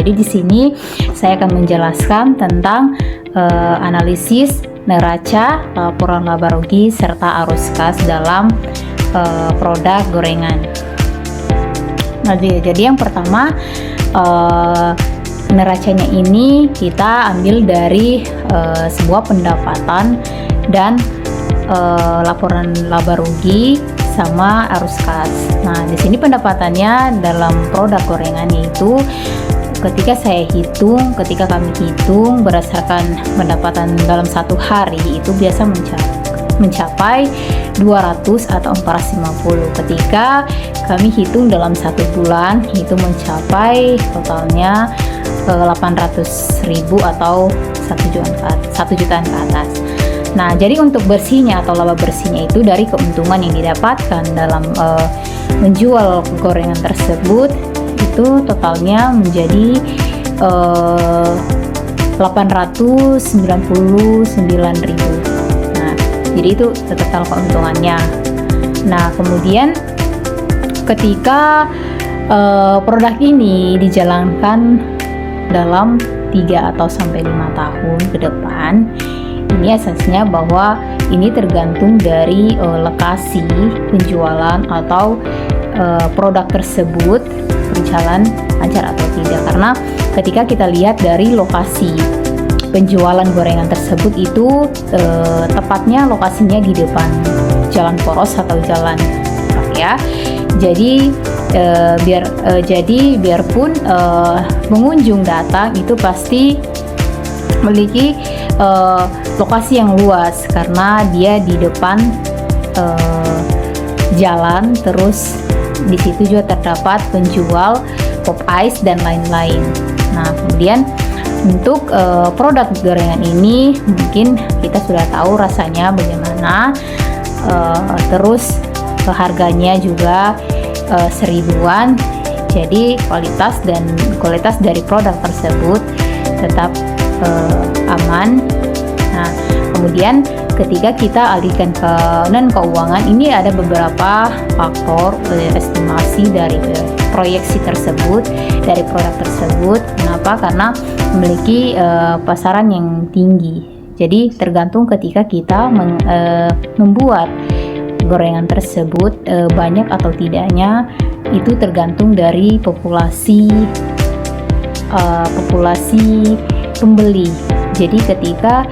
Jadi di sini saya akan menjelaskan tentang analisis neraca, laporan laba rugi serta arus kas dalam produk gorengan. Nah, jadi yang pertama neracanya ini kita ambil dari sebuah pendapatan dan laporan laba rugi sama arus kas. Nah, di sini pendapatannya dalam produk gorengan itu ketika kami hitung berdasarkan pendapatan dalam satu hari itu biasa mencapai 200 atau 450. Ketika kami hitung dalam satu bulan itu mencapai totalnya 800.000 atau 1 jutaan ke atas. Nah, jadi untuk bersihnya atau laba bersihnya itu dari keuntungan yang didapatkan dalam menjual gorengan tersebut itu totalnya menjadi 899.000. Nah, jadi itu total keuntungannya. Nah, kemudian ketika produk ini dijalankan dalam 3 atau sampai 5 tahun ke depan, ini asasnya bahwa ini tergantung dari lokasi penjualan atau produk tersebut berjalan lancar atau tidak. Karena ketika kita lihat dari lokasi penjualan gorengan tersebut itu tepatnya lokasinya di depan jalan poros atau jalan raya. Jadi biarpun pengunjung datang itu pasti memiliki lokasi yang luas karena dia di depan jalan, terus di situ juga terdapat penjual pop ice dan lain-lain. Nah, kemudian untuk produk gorengan ini mungkin kita sudah tahu rasanya bagaimana, terus harganya juga seribuan. Jadi kualitas dari produk tersebut tetap aman. Nah, kemudian ketika kita alihkan ke non keuangan, ini ada beberapa faktor estimasi dari proyeksi tersebut, dari produk tersebut. Kenapa? Karena memiliki pasaran yang tinggi. Jadi tergantung ketika kita membuat gorengan tersebut banyak atau tidaknya itu tergantung dari populasi pembeli. Jadi ketika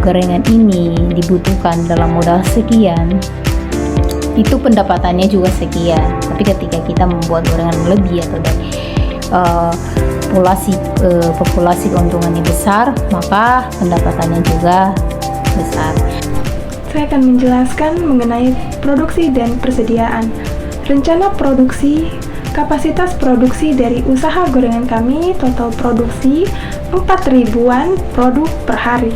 gorengan ini dibutuhkan dalam modal sekian, itu pendapatannya juga sekian. Tapi ketika kita membuat gorengan lebih atau dari populasi keuntungannya besar, maka pendapatannya juga besar. Saya akan menjelaskan mengenai produksi dan persediaan. Rencana produksi, kapasitas produksi dari usaha gorengan kami total produksi 4.000-an produk per hari.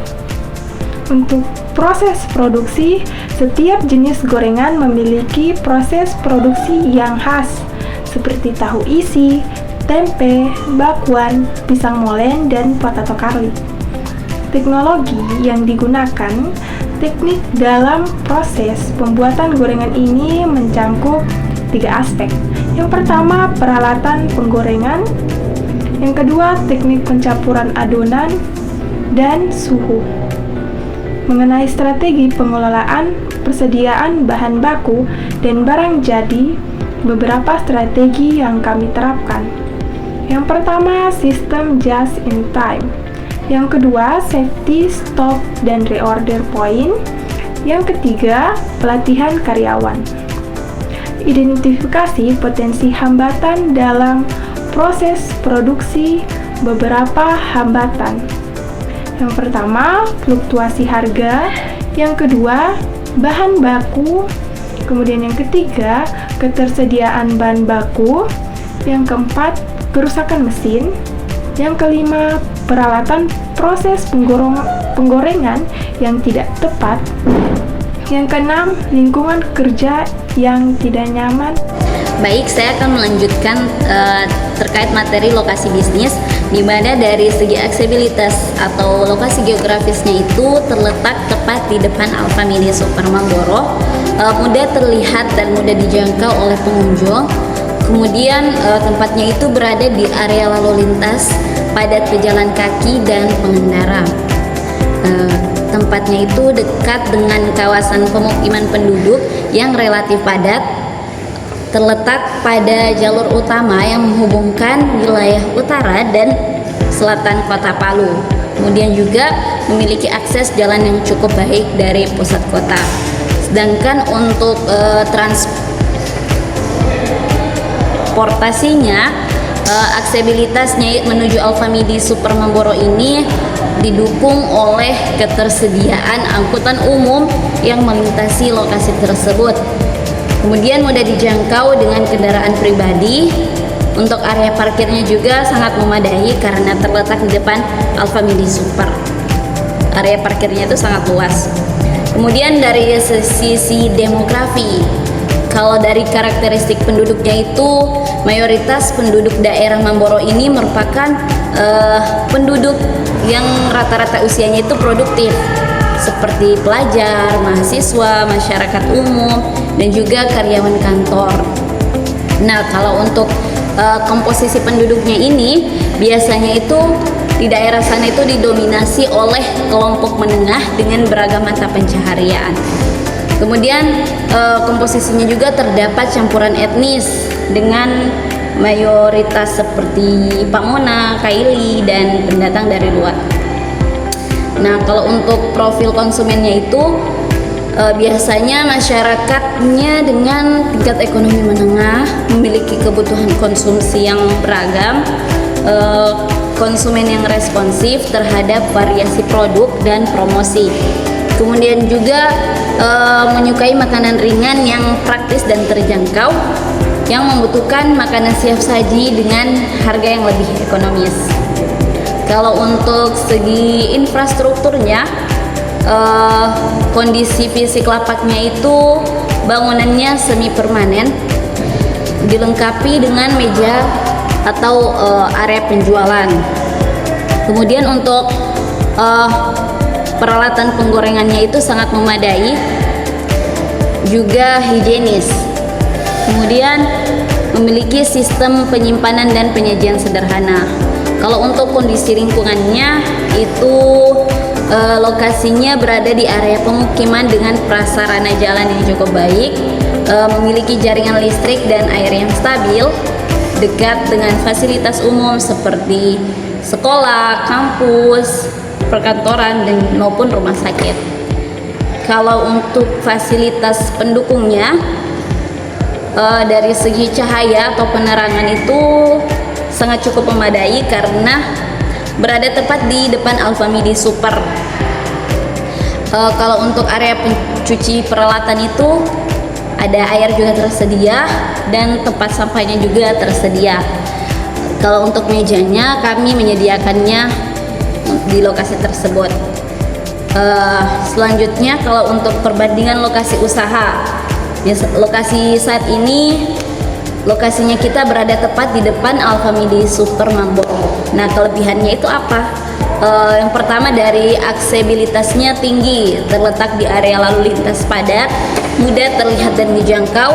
Untuk proses produksi, setiap jenis gorengan memiliki proses produksi yang khas, seperti tahu isi, tempe, bakwan, pisang molen, dan potato curly. Teknologi yang digunakan, teknik dalam proses pembuatan gorengan ini mencangkup 3 aspek. Yang pertama, peralatan penggorengan. Yang kedua, teknik pencampuran adonan dan suhu. Mengenai strategi pengelolaan, persediaan bahan baku, dan barang jadi, beberapa strategi yang kami terapkan. Yang pertama, sistem just in time. Yang kedua, safety stock dan reorder point. Yang ketiga, pelatihan karyawan. Identifikasi potensi hambatan dalam proses produksi. Beberapa hambatan. Yang pertama, fluktuasi harga. Yang kedua, bahan baku. Kemudian yang ketiga, ketersediaan bahan baku. Yang keempat, kerusakan mesin. Yang kelima, peralatan proses penggorengan yang tidak tepat. Yang keenam, lingkungan kerja yang tidak nyaman. Baik, saya akan melanjutkan terkait materi lokasi bisnis, di mana dari segi aksesibilitas atau lokasi geografisnya itu terletak tepat di depan Alfamidi Super Manggoro, mudah terlihat dan mudah dijangkau oleh pengunjung. Kemudian tempatnya itu berada di area lalu lintas, padat pejalan kaki dan pengendara. Tempatnya itu dekat dengan kawasan pemukiman penduduk yang relatif padat, terletak pada jalur utama yang menghubungkan wilayah utara dan selatan kota Palu. Kemudian juga memiliki akses jalan yang cukup baik dari pusat kota. Sedangkan untuk transportasinya, aksesibilitasnya menuju Alfamidi Super Mamboro ini didukung oleh ketersediaan angkutan umum yang melintasi lokasi tersebut. Kemudian mudah dijangkau dengan kendaraan pribadi. Untuk area parkirnya juga sangat memadai karena terletak di depan Alfamidi Super. Area parkirnya itu sangat luas. Kemudian dari sisi demografi, kalau dari karakteristik penduduknya itu mayoritas penduduk daerah Mamboro ini merupakan penduduk yang rata-rata usianya itu produktif, seperti pelajar, mahasiswa, masyarakat umum, dan juga karyawan kantor. Nah, kalau untuk komposisi penduduknya ini biasanya itu di daerah sana itu didominasi oleh kelompok menengah dengan beragam mata pencaharian. Kemudian komposisinya juga terdapat campuran etnis dengan mayoritas seperti Pamona, Kaili, dan pendatang dari luar. Nah, kalau untuk profil konsumennya itu biasanya masyarakatnya dengan tingkat ekonomi menengah, memiliki kebutuhan konsumsi yang beragam, konsumen yang responsif terhadap variasi produk dan promosi. Kemudian juga menyukai makanan ringan yang praktis dan terjangkau, yang membutuhkan makanan siap saji dengan harga yang lebih ekonomis. Kalau untuk segi infrastrukturnya, kondisi fisik lapaknya itu bangunannya semi permanen, dilengkapi dengan meja atau area penjualan. Kemudian untuk peralatan penggorengannya itu sangat memadai, juga higienis. Kemudian memiliki sistem penyimpanan dan penyajian sederhana. Kalau untuk kondisi lingkungannya itu lokasinya berada di area pemukiman dengan prasarana jalan yang cukup baik, memiliki jaringan listrik dan air yang stabil, dekat dengan fasilitas umum seperti sekolah, kampus, perkantoran, dan maupun rumah sakit. Kalau untuk fasilitas pendukungnya, dari segi cahaya atau penerangan itu sangat cukup memadai karena berada tepat di depan Alfamidi Super. Kalau untuk area pencuci peralatan itu ada air juga tersedia dan tempat sampahnya juga tersedia. Kalau untuk mejanya kami menyediakannya di lokasi tersebut. Selanjutnya kalau untuk perbandingan lokasi usaha, lokasi saat ini lokasinya kita berada tepat di depan Alfamidi Super Mamboro. Nah, kelebihannya itu apa? Yang pertama dari aksesibilitasnya tinggi, terletak di area lalu lintas padat, mudah terlihat dan dijangkau,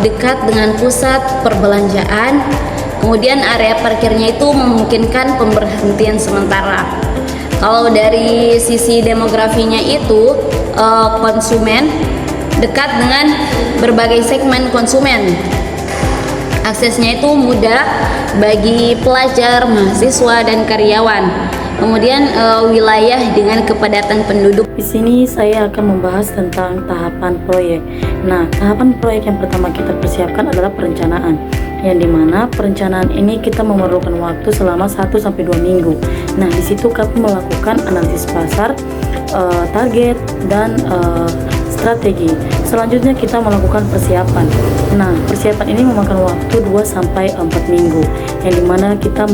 dekat dengan pusat perbelanjaan. Kemudian area parkirnya itu memungkinkan pemberhentian sementara. Kalau dari sisi demografinya itu konsumen dekat dengan berbagai segmen konsumen. Aksesnya itu mudah bagi pelajar, mahasiswa, dan karyawan. Kemudian wilayah dengan kepadatan penduduk. Di sini saya akan membahas tentang tahapan proyek. Nah, tahapan proyek yang pertama kita persiapkan adalah perencanaan, yang dimana perencanaan ini kita memerlukan waktu selama 1-2 minggu. Nah, di situ kami melakukan analisis pasar, target, dan strategi. Selanjutnya kita melakukan persiapan. Nah, persiapan ini memakan waktu 2-4 minggu, yang dimana kita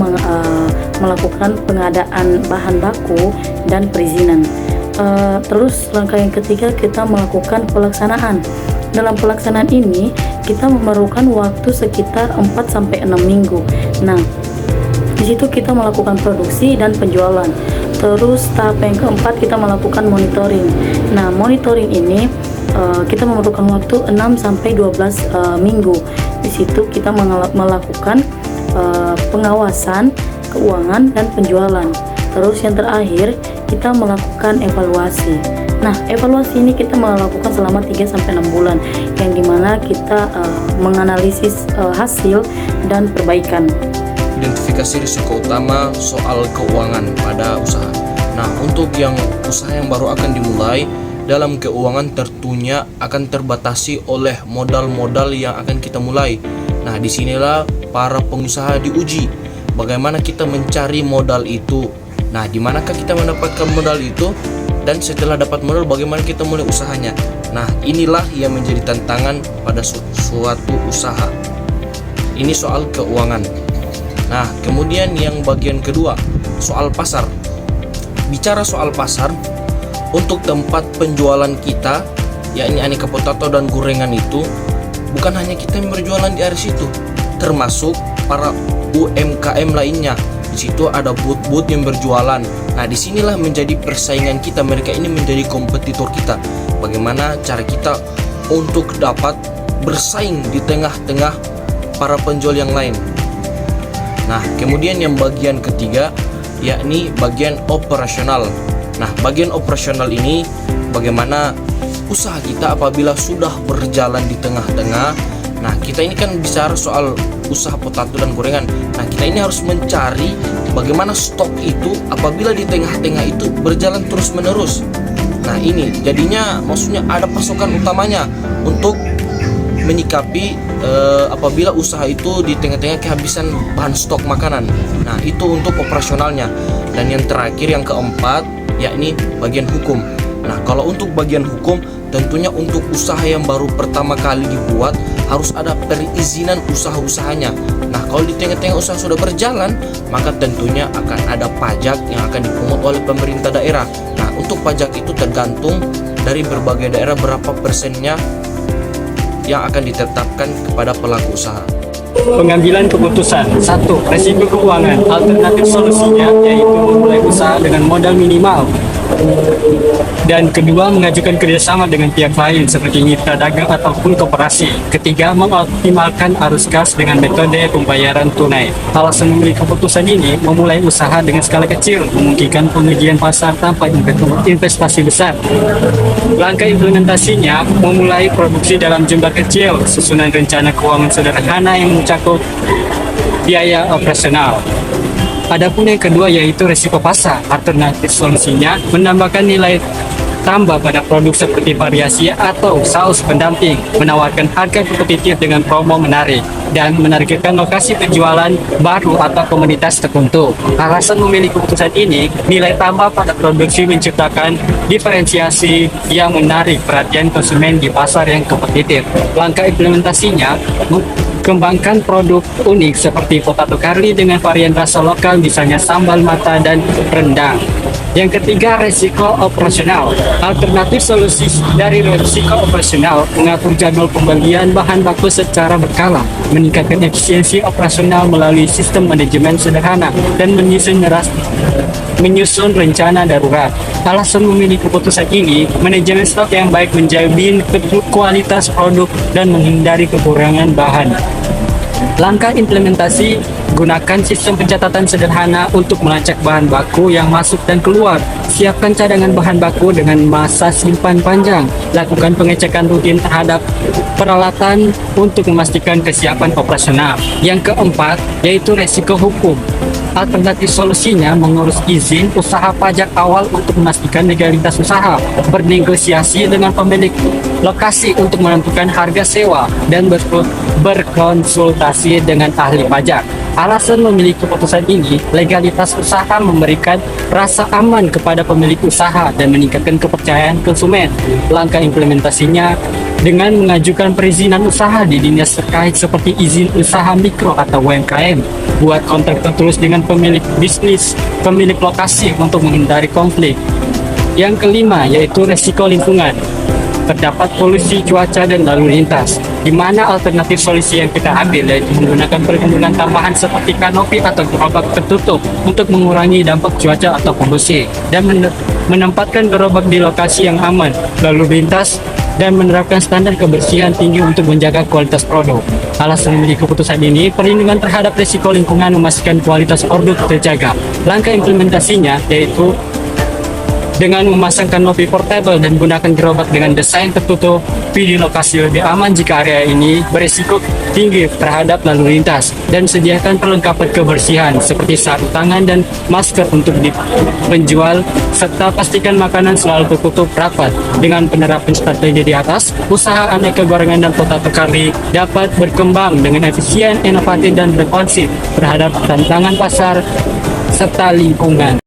melakukan pengadaan bahan baku dan perizinan. Terus langkah yang ketiga kita melakukan pelaksanaan. Dalam pelaksanaan ini kita memerlukan waktu sekitar 4-6 minggu. Nah, di situ kita melakukan produksi dan penjualan. Terus tahap yang keempat kita melakukan monitoring. Nah, monitoring ini kita memerlukan waktu 6-12 minggu. Di situ kita melakukan pengawasan keuangan dan penjualan. Terus yang terakhir kita melakukan evaluasi. Nah, evaluasi ini kita melakukan selama 3-6 bulan, yang dimana kita menganalisis hasil dan perbaikan. Identifikasi risiko utama soal keuangan pada usaha. Nah, untuk yang usaha yang baru akan dimulai, dalam keuangan tentunya akan terbatasi oleh modal-modal yang akan kita mulai. Nah, disinilah para pengusaha diuji bagaimana kita mencari modal itu. Nah, di manakah kita mendapatkan modal itu, dan setelah dapat modal bagaimana kita mulai usahanya. Nah, inilah yang menjadi tantangan pada suatu usaha. Ini soal keuangan. Nah, kemudian yang bagian kedua, soal pasar. Bicara soal pasar, untuk tempat penjualan kita, yakni aneka potato dan gorengan itu, bukan hanya kita yang berjualan di area situ, termasuk para UMKM lainnya. Di situ ada booth-booth yang berjualan. Nah, disinilah menjadi persaingan kita. Mereka ini menjadi kompetitor kita. Bagaimana cara kita untuk dapat bersaing di tengah-tengah para penjual yang lain. Nah, kemudian yang bagian ketiga, yakni bagian operasional. Nah, bagian operasional ini bagaimana usaha kita apabila sudah berjalan di tengah-tengah. Nah, kita ini kan bicara soal usaha potato dan gorengan. Nah, kita ini harus mencari bagaimana stok itu apabila di tengah-tengah itu berjalan terus-menerus. Nah, ini jadinya maksudnya ada pasokan utamanya untuk menyikapi apabila usaha itu di tengah-tengah kehabisan bahan stok makanan. Nah, itu untuk operasionalnya. Dan yang terakhir, yang keempat, yakni bagian hukum. Nah, kalau untuk bagian hukum, tentunya untuk usaha yang baru pertama kali dibuat harus ada perizinan usaha-usahanya. Nah, kalau di tengah-tengah usaha sudah berjalan, maka tentunya akan ada pajak yang akan dipungut oleh pemerintah daerah. Nah, untuk pajak itu tergantung dari berbagai daerah berapa persennya yang akan ditetapkan kepada pelaku usaha. Pengambilan keputusan. 1. Resiko keuangan. Alternatif solusinya yaitu memulai usaha dengan modal minimal. Dan kedua, mengajukan kerjasama dengan pihak lain seperti mitra dagang ataupun koperasi. Ketiga, mengoptimalkan arus kas dengan metode pembayaran tunai. Alasan memilih keputusan ini, memulai usaha dengan skala kecil, memungkinkan pengujian pasar tanpa investasi besar. Langkah implementasinya, memulai produksi dalam jumlah kecil, susunan rencana keuangan sederhana yang mencakup biaya operasional. Adapun yang kedua yaitu risiko pasar. Alternatif solusinya menambahkan nilai tambah pada produk seperti variasi atau saus pendamping, menawarkan harga kompetitif dengan promo menarik, dan menargetkan lokasi penjualan baru atau komunitas tertentu. Alasan memilih keputusan ini, nilai tambah pada produksi menciptakan diferensiasi yang menarik perhatian konsumen di pasar yang kompetitif. Langkah implementasinya, kembangkan produk unik seperti potato curry dengan varian rasa lokal, misalnya sambal mata dan rendang. Yang ketiga, resiko operasional. Alternatif solusi dari resiko operasional mengatur jadwal pembelian bahan baku secara berkala, meningkatkan efisiensi operasional melalui sistem manajemen sederhana, dan menyusun rencana darurat. Alasan memilih keputusan ini, manajemen stok yang baik menjamin kualitas produk dan menghindari kekurangan bahan. Langkah implementasi, gunakan sistem pencatatan sederhana untuk melacak bahan baku yang masuk dan keluar. Siapkan cadangan bahan baku dengan masa simpan panjang. Lakukan pengecekan rutin terhadap peralatan untuk memastikan kesiapan operasional. Yang keempat, yaitu resiko hukum. Alternatif solusinya mengurus izin usaha pajak awal untuk memastikan legalitas usaha, bernegosiasi dengan pemilik lokasi untuk menentukan harga sewa, dan berkonsultasi dengan ahli pajak. Alasan memilih keputusan ini, legalitas usaha memberikan rasa aman kepada pemilik usaha dan meningkatkan kepercayaan konsumen. Langkah implementasinya dengan mengajukan perizinan usaha di dinas terkait seperti izin usaha mikro atau UMKM, buat kontrak tertulis dengan pemilik bisnis, pemilik lokasi untuk menghindari konflik. Yang kelima, yaitu resiko lingkungan. Terdapat polusi cuaca dan lalu lintas, di mana alternatif solusi yang kita ambil yaitu menggunakan perlindungan tambahan seperti kanopi atau gerobak tertutup untuk mengurangi dampak cuaca atau polusi, dan menempatkan gerobak di lokasi yang aman. Lalu lintas dan menerapkan standar kebersihan tinggi untuk menjaga kualitas produk. Alasan memiliki keputusan ini, perlindungan terhadap risiko lingkungan memastikan kualitas produk terjaga. Langkah implementasinya yaitu dengan memasang kanopi portable dan gunakan gerobak dengan desain tertutup, pilih lokasi lebih aman jika area ini berisiko tinggi terhadap lalu lintas, dan sediakan perlengkapan kebersihan seperti sarung tangan dan masker untuk penjual, serta pastikan makanan selalu tertutup rapat. Dengan penerapan strategi di atas, usaha aneka gorengan dan potato curry dapat berkembang dengan efisien, inovatif, dan berkonsep terhadap tantangan pasar serta lingkungan.